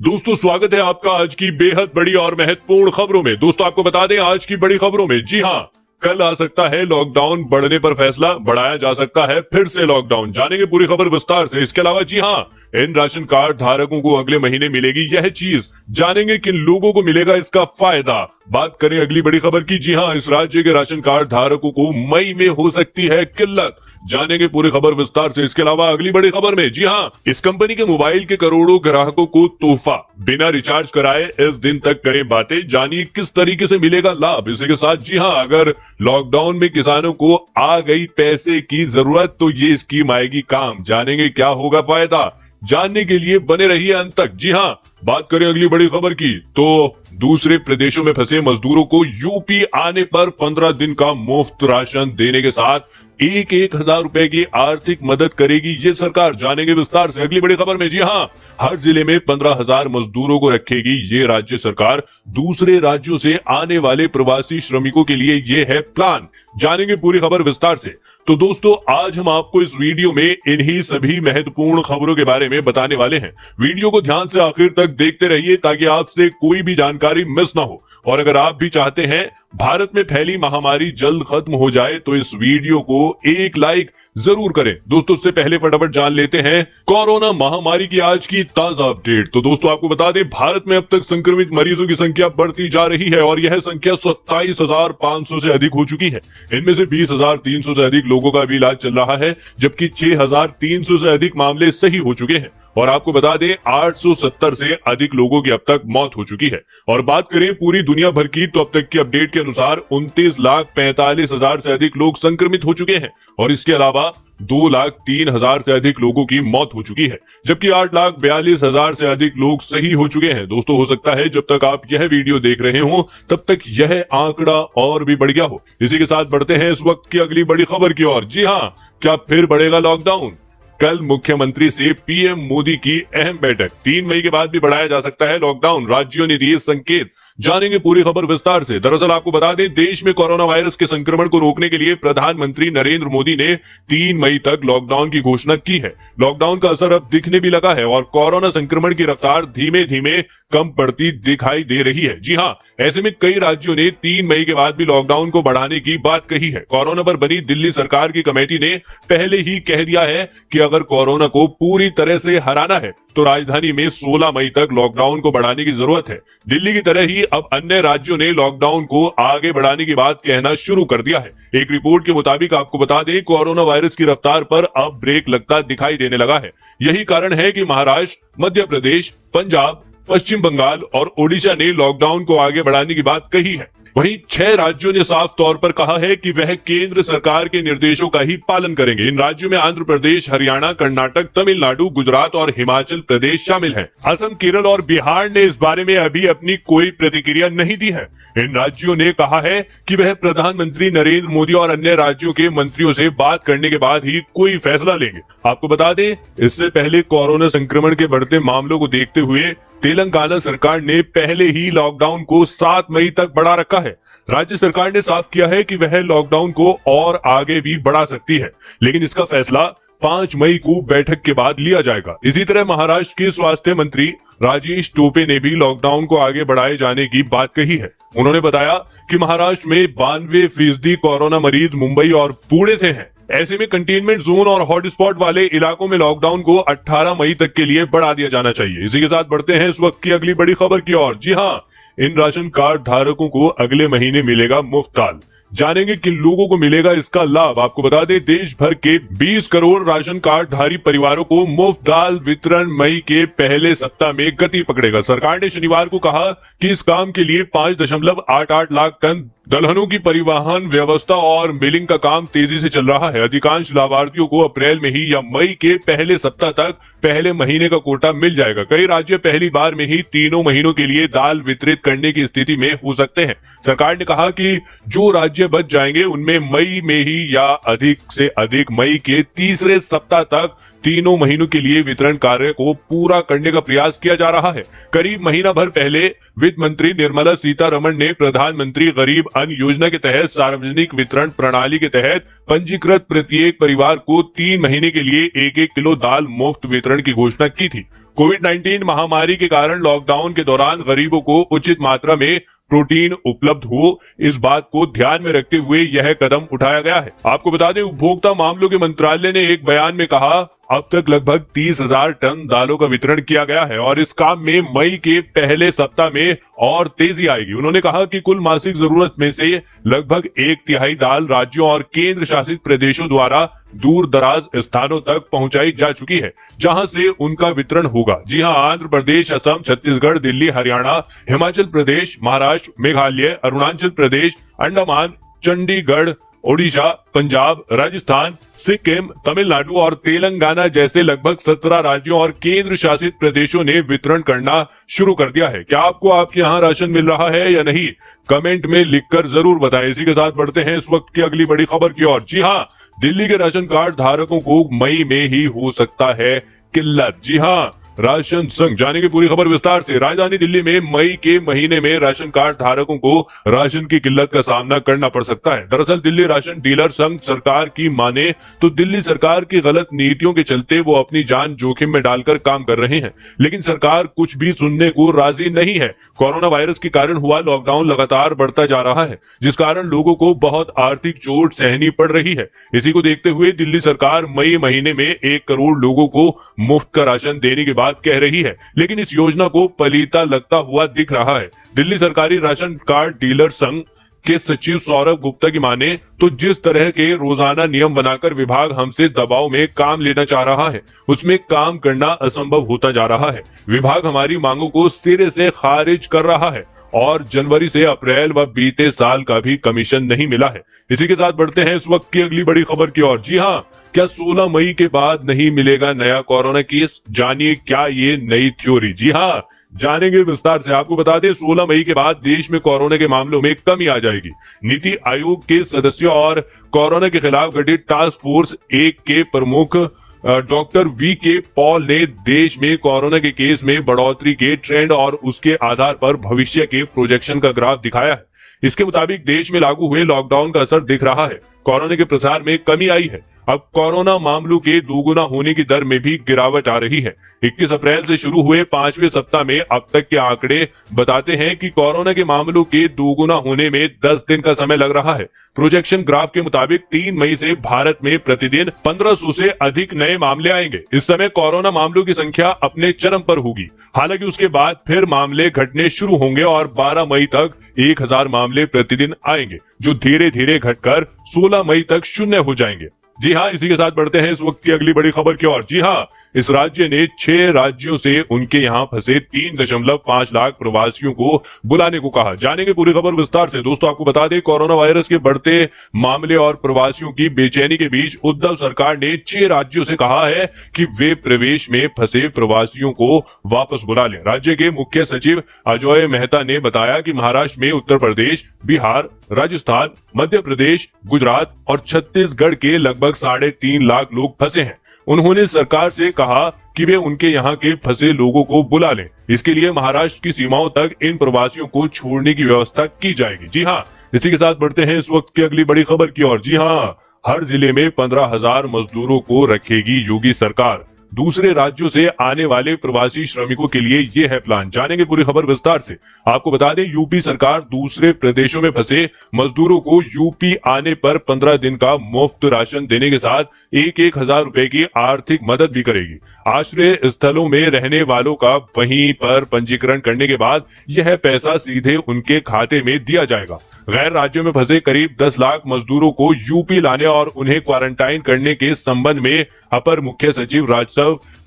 दोस्तों स्वागत है आपका आज की बेहद बड़ी और महत्वपूर्ण खबरों में। दोस्तों आपको बता दें आज की बड़ी खबरों में, जी हां, कल आ सकता है लॉकडाउन बढ़ने पर फैसला, बढ़ाया जा सकता है फिर से लॉकडाउन। जानेंगे पूरी खबर विस्तार से। इसके अलावा जी हां, इन राशन कार्ड धारकों को अगले महीने मिलेगी यह चीज, जानेंगे किन लोगों को मिलेगा इसका फायदा। बात करें अगली बड़ी खबर की, जी हां, इस राज्य के राशन कार्ड धारकों को मई में हो सकती है किल्लत, जानेंगे पूरी खबर विस्तार से। इसके अलावा अगली बड़ी खबर में, जी हां, इस कंपनी के मोबाइल के करोड़ों ग्राहकों को तोहफा, बिना रिचार्ज कराए इस दिन तक करें बातें, जानिए किस तरीके से मिलेगा लाभ। इसी के साथ जी हां, अगर लॉकडाउन में किसानों को आ गई पैसे की जरूरत तो ये स्कीम आएगी काम, जानेंगे क्या होगा फायदा। जानने के लिए बने रहिए अंत तक। जी हां, बात करें अगली बड़ी खबर की तो दूसरे प्रदेशों में फंसे मजदूरों को यूपी आने पर 15 दिन का मुफ्त राशन देने के साथ 1,000 रुपए की आर्थिक मदद करेगी ये सरकार, जानेंगे विस्तार से अगली बड़ी खबर में। जी हां, हर जिले में 15,000 मजदूरों को रखेगी ये राज्य सरकार, दूसरे राज्यों से आने वाले प्रवासी श्रमिकों के लिए ये है प्लान, जानेंगे पूरी खबर विस्तार से। तो दोस्तों आज हम आपको इस वीडियो में इन्हीं सभी महत्वपूर्ण खबरों के बारे में बताने वाले हैं। वीडियो को ध्यान से आखिर तक देखते रहिए ताकि आपसे कोई भी जानकारी मिस ना हो। और अगर आप भी चाहते हैं भारत में फैली महामारी जल्द खत्म हो जाए तो इस वीडियो को एक लाइक जरूर करें। दोस्तों उससे पहले फटाफट जान लेते हैं कोरोना महामारी की आज की ताजा अपडेट। तो दोस्तों आपको बता दें भारत में अब तक संक्रमित मरीजों की संख्या बढ़ती जा रही है और यह संख्या 27,500 से अधिक हो चुकी है। इनमें से 20,300 से अधिक लोगों का भी इलाज चल रहा है, जबकि 6,300 से अधिक मामले सही हो चुके हैं। और आपको बता दें 870 से अधिक लोगों की अब तक मौत हो चुकी है। और बात करें पूरी दुनिया भर की तो अब तक की अपडेट के अनुसार 29,45,000 से अधिक लोग संक्रमित हो चुके हैं और इसके अलावा 2,03,000 से अधिक लोगों की मौत हो चुकी है, जबकि 8,42,000 से अधिक लोग सही हो चुके हैं। दोस्तों हो सकता है जब तक आप यह वीडियो देख रहे हो तब तक यह आंकड़ा और भी बढ़ गया हो। इसी के साथ बढ़ते हैं इस वक्त की अगली बड़ी खबर की ओर। जी हाँ, क्या फिर बढ़ेगा लॉकडाउन? कल मुख्यमंत्री से पीएम मोदी की अहम बैठक, 3 मई के बाद भी बढ़ाया जा सकता है लॉकडाउन, राज्यों ने दिए संकेत, जानेंगे पूरी खबर विस्तार से। दरअसल आपको बता दें देश में कोरोना वायरस के संक्रमण को रोकने के लिए प्रधानमंत्री नरेंद्र मोदी ने 3 मई तक लॉकडाउन की घोषणा की है। लॉकडाउन का असर अब दिखने भी लगा है और कोरोना संक्रमण की रफ्तार धीमे धीमे कम पड़ती दिखाई दे रही है। जी हाँ, ऐसे में कई राज्यों ने 3 मई के बाद भी लॉकडाउन को बढ़ाने की बात कही है। कोरोना पर बनी दिल्ली सरकार की कमेटी ने पहले ही कह दिया है कि अगर कोरोना को पूरी तरह से हराना है तो राजधानी में 16 मई तक लॉकडाउन को बढ़ाने की जरूरत है। दिल्ली की तरह ही अब अन्य राज्यों ने लॉकडाउन को आगे बढ़ाने की बात कहना शुरू कर दिया है। एक रिपोर्ट के मुताबिक आपको बता दें कोरोना वायरस की रफ्तार पर अब ब्रेक लगता दिखाई देने लगा है। यही कारण है कि महाराष्ट्र, मध्य प्रदेश, पंजाब, पश्चिम बंगाल और ओडिशा ने लॉकडाउन को आगे बढ़ाने की बात कही है। वहीं 6 राज्यों ने साफ तौर पर कहा है कि वह केंद्र सरकार के निर्देशों का ही पालन करेंगे। इन राज्यों में आंध्र प्रदेश, हरियाणा, कर्नाटक, तमिलनाडु, गुजरात और हिमाचल प्रदेश शामिल हैं। असम, केरल और बिहार ने इस बारे में अभी अपनी कोई प्रतिक्रिया नहीं दी है। इन राज्यों ने कहा है कि वह प्रधानमंत्री नरेंद्र मोदी और अन्य राज्यों के मंत्रियों से बात करने के बाद ही कोई फैसला लेंगे। आपको बता दें इससे पहले कोरोना संक्रमण के बढ़ते मामलों को देखते हुए तेलंगाना सरकार ने पहले ही लॉकडाउन को 7 मई तक बढ़ा रखा है। राज्य सरकार ने साफ किया है कि वह लॉकडाउन को और आगे भी बढ़ा सकती है, लेकिन इसका फैसला 5 मई को बैठक के बाद लिया जाएगा। इसी तरह महाराष्ट्र के स्वास्थ्य मंत्री राजेश टोपे ने भी लॉकडाउन को आगे बढ़ाए जाने की बात कही है। उन्होंने बताया कि महाराष्ट्र में 92% कोरोना मरीज मुंबई और पुणे से हैं। ऐसे में कंटेनमेंट जोन और हॉटस्पॉट वाले इलाकों में लॉकडाउन को 18 मई तक के लिए बढ़ा दिया जाना चाहिए। इसी के साथ बढ़ते हैं इस वक्त की अगली बड़ी खबर की ओर। जी हाँ, इन राशन कार्ड धारकों को अगले महीने मिलेगा मुफ्त दाल, जानेंगे किन लोगों को मिलेगा इसका लाभ। आपको बता दें देश भर के 20 करोड़ राशन कार्ड धारी परिवारों को मुफ्त दाल वितरण मई के पहले सप्ताह में गति पकड़ेगा। सरकार ने शनिवार को कहा कि इस काम के लिए 5.88 लाख टन दलहनों की परिवहन व्यवस्था और मिलिंग का काम तेजी से चल रहा है। अधिकांश लाभार्थियों को अप्रैल में ही या मई के पहले सप्ताह तक पहले महीने का कोटा मिल जाएगा। कई राज्य पहली बार में ही तीनों महीनों के लिए दाल वितरित करने की स्थिति में हो सकते हैं। सरकार ने कहा कि जो राज्य राज्य बच जाएंगे उनमें मई में ही या अधिक से अधिक मई के तीसरे सप्ताह तक तीनों महीनों के लिए वितरण कार्य को पूरा करने का प्रयास किया जा रहा है। करीब महीना भर पहले वित्त मंत्री निर्मला सीतारमण ने प्रधानमंत्री गरीब अन्न योजना के तहत सार्वजनिक वितरण प्रणाली के तहत पंजीकृत प्रत्येक परिवार को 3 महीने के लिए 1-1 किलो दाल मुफ्त वितरण की घोषणा की थी। कोविड-19 महामारी के कारण लॉकडाउन के दौरान गरीबों को उचित मात्रा में प्रोटीन उपलब्ध हो, इस बात को ध्यान में रखते हुए यह कदम उठाया गया है। आपको बता दें, उपभोक्ता मामलों के मंत्रालय ने एक बयान में कहा, अब तक लगभग 30,000 टन दालों का वितरण किया गया है और इस काम में मई के पहले सप्ताह में और तेजी आएगी। उन्होंने कहा कि कुल मासिक जरूरत में से लगभग 1/3 दाल राज्यों और केंद्र शासित प्रदेशों द्वारा दूर दराज स्थानों तक पहुंचाई जा चुकी है, जहां से उनका वितरण होगा। जी हां, आंध्र प्रदेश, असम, छत्तीसगढ़, दिल्ली, हरियाणा, हिमाचल प्रदेश, महाराष्ट्र, मेघालय, अरुणाचल प्रदेश, अंडमान, चंडीगढ़, ओडिशा, पंजाब, राजस्थान, सिक्किम, तमिलनाडु और तेलंगाना जैसे लगभग 17 राज्यों और केंद्र शासित प्रदेशों ने वितरण करना शुरू कर दिया है। क्या आपको आपके यहाँ राशन मिल रहा है या नहीं? कमेंट में लिखकर जरूर बताएं। इसी के साथ बढ़ते हैं इस वक्त की अगली बड़ी खबर की ओर। जी हाँ, दिल्ली के राशन कार्ड धारकों को मई में ही हो सकता है किल्लत। जी हाँ, राशन संघ, जानेंगे पूरी खबर विस्तार से। राजधानी दिल्ली में मई के महीने में राशन कार्ड धारकों को राशन की किल्लत का सामना करना पड़ सकता है। दरअसल दिल्ली राशन डीलर संघ सरकार की माने तो दिल्ली सरकार की गलत नीतियों के चलते वो अपनी जान जोखिम में डालकर काम कर रहे हैं, लेकिन सरकार कुछ भी सुनने को राजी नहीं है। कोरोना वायरस के कारण हुआ लॉकडाउन लगातार बढ़ता जा रहा है, जिस कारण लोगों को बहुत आर्थिक चोट सहनी पड़ रही है। इसी को देखते हुए दिल्ली सरकार मई महीने में 1 करोड़ लोगों को मुफ्त का राशन देने के बाद कह रही है, लेकिन इस योजना को पलीता लगता हुआ दिख रहा है। दिल्ली सरकारी राशन कार्ड डीलर संघ के सचिव सौरभ गुप्ता की माने तो जिस तरह के रोजाना नियम बनाकर विभाग हमसे दबाव में काम लेना चाह रहा है, उसमें काम करना असंभव होता जा रहा है। विभाग हमारी मांगों को सिरे से खारिज कर रहा है और जनवरी से अप्रैल व बीते साल का भी कमीशन नहीं मिला है। इसी के साथ बढ़ते हैं इस वक्त की अगली बड़ी खबर की ओर। जी हाँ, क्या 16 मई के बाद नहीं मिलेगा नया कोरोना केस? जानिए क्या ये नई थ्योरी। जी हाँ, जानेंगे विस्तार से। आपको बता दें, 16 मई के बाद देश में कोरोना के मामलों में कमी आ जाएगी। नीति आयोग के सदस्यों और कोरोना के खिलाफ गठित टास्क फोर्स 1 के प्रमुख डॉक्टर वी के पॉल ने देश में कोरोना के केस में बढ़ोतरी के ट्रेंड और उसके आधार पर भविष्य के प्रोजेक्शन का ग्राफ दिखाया है। इसके मुताबिक देश में लागू हुए लॉकडाउन का असर दिख रहा है। कोरोना के प्रसार में कमी आई है। अब कोरोना मामलों के दोगुना होने की दर में भी गिरावट आ रही है। 21 अप्रैल से शुरू हुए 5वें सप्ताह में अब तक के आंकड़े बताते हैं कि कोरोना के मामलों के दोगुना होने में 10 दिन का समय लग रहा है। प्रोजेक्शन ग्राफ के मुताबिक 3 मई से भारत में प्रतिदिन 1500 से अधिक नए मामले आएंगे। इस समय कोरोना मामलों की संख्या अपने चरम पर होगी। हालांकि उसके बाद फिर मामले घटने शुरू होंगे और 12 मई तक 1000 मामले प्रतिदिन आएंगे, जो धीरे धीरे घटकर 16 मई तक शून्य हो जाएंगे। जी हाँ, इसी के साथ बढ़ते हैं इस वक्त की अगली बड़ी खबर की ओर। जी हाँ, इस राज्य ने 6 राज्यों से उनके यहाँ फंसे 3.5 लाख प्रवासियों को बुलाने को कहा। जानेंगे पूरी खबर विस्तार से। दोस्तों, आपको बता दें, कोरोना वायरस के बढ़ते मामले और प्रवासियों की बेचैनी के बीच उद्धव सरकार ने 6 राज्यों से कहा है कि वे प्रवेश में फंसे प्रवासियों को वापस बुला लें। राज्य के मुख्य सचिव अजय मेहता ने बताया कि महाराष्ट्र में उत्तर प्रदेश, बिहार, राजस्थान, मध्य प्रदेश, गुजरात और छत्तीसगढ़ के लगभग 3.5 लाख लोग फंसे हैं। उन्होंने सरकार से कहा कि वे उनके यहाँ के फंसे लोगों को बुला लें। इसके लिए महाराष्ट्र की सीमाओं तक इन प्रवासियों को छोड़ने की व्यवस्था की जाएगी। जी हाँ, इसी के साथ बढ़ते हैं इस वक्त की अगली बड़ी खबर की ओर। जी हाँ, हर जिले में 15,000 मजदूरों को रखेगी योगी सरकार। दूसरे राज्यों से आने वाले प्रवासी श्रमिकों के लिए ये है प्लान। जानेंगे पूरी खबर विस्तार से। आपको बता दें, यूपी सरकार दूसरे प्रदेशों में फंसे मजदूरों को यूपी आने पर 15 दिन का मुफ्त राशन देने के साथ 1,000 रुपए की आर्थिक मदद भी करेगी। आश्रय स्थलों में रहने वालों का वहीं पर पंजीकरण करने के बाद यह पैसा सीधे उनके खाते में दिया जाएगा। गैर राज्यों में फंसे करीब 10 लाख मजदूरों को यूपी लाने और उन्हें क्वारंटाइन करने के संबंध में अपर मुख्य सचिव राजस्व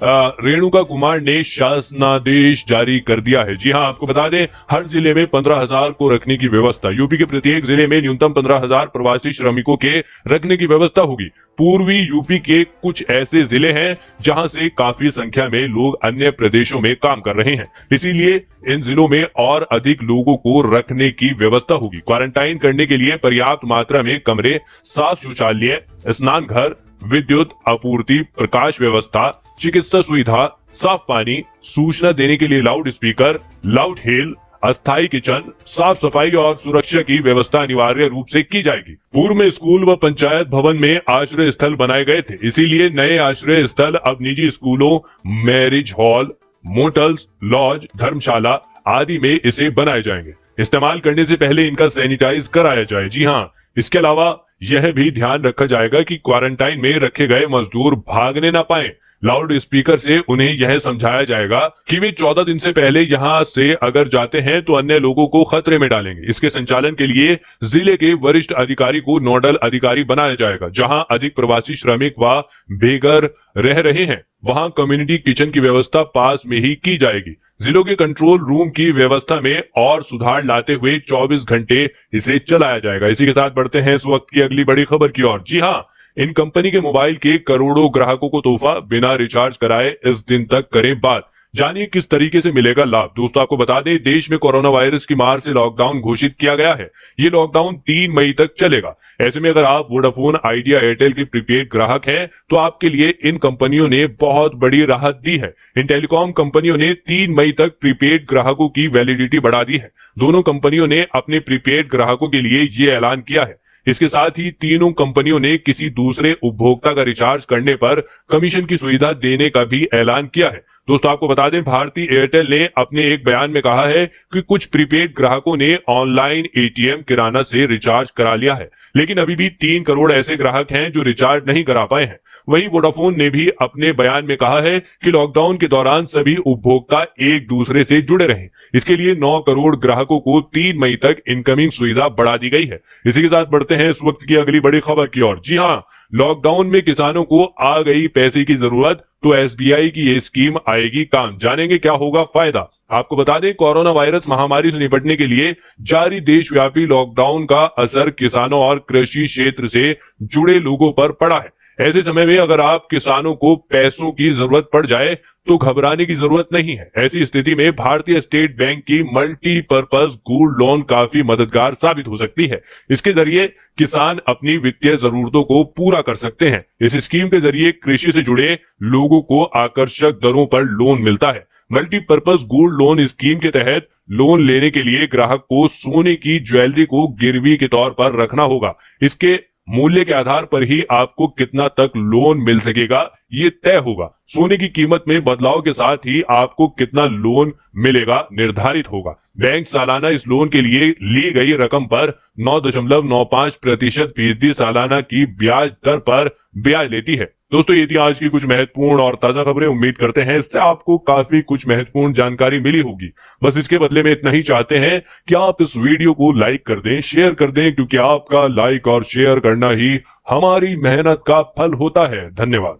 रेणुका कुमार ने शासनादेश जारी कर दिया है। जी हां, आपको बता दें हर जिले में 15,000 को रखने की व्यवस्था। यूपी के प्रत्येक जिले में न्यूनतम 15,000 प्रवासी श्रमिकों के रखने की व्यवस्था होगी। पूर्वी यूपी के कुछ ऐसे जिले हैं जहां से काफी संख्या में लोग अन्य प्रदेशों में काम कर रहे हैं, इसीलिए इन जिलों में और अधिक लोगों को रखने की व्यवस्था होगी। क्वारंटाइन करने के लिए पर्याप्त मात्रा में कमरे, साफ शौचालय, स्नान घर, विद्युत आपूर्ति, प्रकाश व्यवस्था, चिकित्सा सुविधा, साफ पानी, सूचना देने के लिए लाउड स्पीकर, लाउड हेल, अस्थायी किचन, साफ सफाई और सुरक्षा की व्यवस्था अनिवार्य रूप से की जाएगी। पूर्व में स्कूल व पंचायत भवन में आश्रय स्थल बनाए गए थे, इसीलिए नए आश्रय स्थल अब निजी स्कूलों, मैरिज हॉल, मोटल्स, लॉज, धर्मशाला आदि में इसे बनाए जाएंगे। इस्तेमाल करने से पहले इनका सैनिटाइज कराया जाए। जी हाँ, इसके अलावा यह भी ध्यान रखा जाएगा कि क्वारंटाइन में रखे गए मजदूर भागने ना पाए। लाउड स्पीकर से उन्हें यह समझाया जाएगा कि वे 14 दिन से पहले यहां से अगर जाते हैं तो अन्य लोगों को खतरे में डालेंगे। इसके संचालन के लिए जिले के वरिष्ठ अधिकारी को नोडल अधिकारी बनाया जाएगा। जहां अधिक प्रवासी श्रमिक व बेघर रह रहे हैं वहां कम्युनिटी किचन की व्यवस्था पास में ही की जाएगी। जिलों के कंट्रोल रूम की व्यवस्था में और सुधार लाते हुए 24 घंटे इसे चलाया जाएगा। इसी के साथ बढ़ते हैं इस वक्त की अगली बड़ी खबर की ओर। जी हाँ, इन कंपनी के मोबाइल के करोड़ों ग्राहकों को तोहफा, बिना रिचार्ज कराए इस दिन तक करें बात। जानिए किस तरीके से मिलेगा लाभ। दोस्तों आपको बता दें देश में कोरोना वायरस की मार से लॉकडाउन घोषित किया गया है। ये लॉकडाउन 3 मई तक चलेगा। ऐसे में अगर आप वोडाफोन, आइडिया, एयरटेल के प्रीपेड ग्राहक हैं तो आपके लिए इन कंपनियों ने बहुत बड़ी राहत दी है। इन टेलीकॉम कंपनियों ने 3 मई तक प्रीपेड ग्राहकों की वैलिडिटी बढ़ा दी है। दोनों कंपनियों ने अपने प्रीपेड ग्राहकों के लिए ये ऐलान किया है। इसके साथ ही तीनों कंपनियों ने किसी दूसरे उपभोक्ता का रिचार्ज करने पर कमीशन की सुविधा देने का भी ऐलान किया है। दोस्तों आपको बता दें भारतीय एयरटेल ने अपने एक बयान में कहा है कि कुछ प्रीपेड ग्राहकों ने ऑनलाइन एटीएम, किराना से रिचार्ज करा लिया है, लेकिन अभी भी 3 करोड़ ऐसे ग्राहक हैं जो रिचार्ज नहीं करा पाए हैं। वहीं वोडाफोन ने भी अपने बयान में कहा है कि लॉकडाउन के दौरान सभी उपभोक्ता एक दूसरे से जुड़े रहें। इसके लिए 9 करोड़ ग्राहकों को 3 मई तक इनकमिंग सुविधा बढ़ा दी गई है। इसी के साथ बढ़ते हैं इस वक्त की अगली बड़ी खबर की ओर। जी हाँ, लॉकडाउन में किसानों को आ गई पैसे की जरूरत तो एसबीआई की ये स्कीम आएगी काम। जानेंगे क्या होगा फायदा। आपको बता दें कोरोना वायरस महामारी से निपटने के लिए जारी देशव्यापी लॉकडाउन का असर किसानों और कृषि क्षेत्र से जुड़े लोगों पर पड़ा है। ऐसे समय में अगर आप किसानों को पैसों की जरूरत पड़ जाए तो घबराने की जरूरत नहीं है। ऐसी स्थिति में भारतीय स्टेट बैंक की मल्टीपर्पज गोल्ड लोन काफी मददगार साबित हो सकती है। इसके जरिए किसान अपनी वित्तीय जरूरतों को पूरा कर सकते हैं। इस स्कीम के जरिए कृषि से जुड़े लोगों को आकर्षक दरों पर लोन मिलता है। मल्टीपर्पज गोल्ड लोन स्कीम के तहत लोन लेने के लिए ग्राहक को सोने की ज्वेलरी को गिरवी के तौर पर रखना होगा। इसके मूल्य के आधार पर ही आपको कितना तक लोन मिल सकेगा ये तय होगा। सोने की कीमत में बदलाव के साथ ही आपको कितना लोन मिलेगा निर्धारित होगा। बैंक सालाना इस लोन के लिए ली गई रकम पर 9.95% फीसदी सालाना की ब्याज दर पर ब्याज लेती है। दोस्तों ये थी आज की कुछ महत्वपूर्ण और ताजा खबरें। उम्मीद करते हैं इससे आपको काफी कुछ महत्वपूर्ण जानकारी मिली होगी। बस इसके बदले में इतना ही चाहते हैं कि आप इस वीडियो को लाइक कर दें, शेयर कर दें, क्योंकि आपका लाइक और शेयर करना ही हमारी मेहनत का फल होता है। धन्यवाद।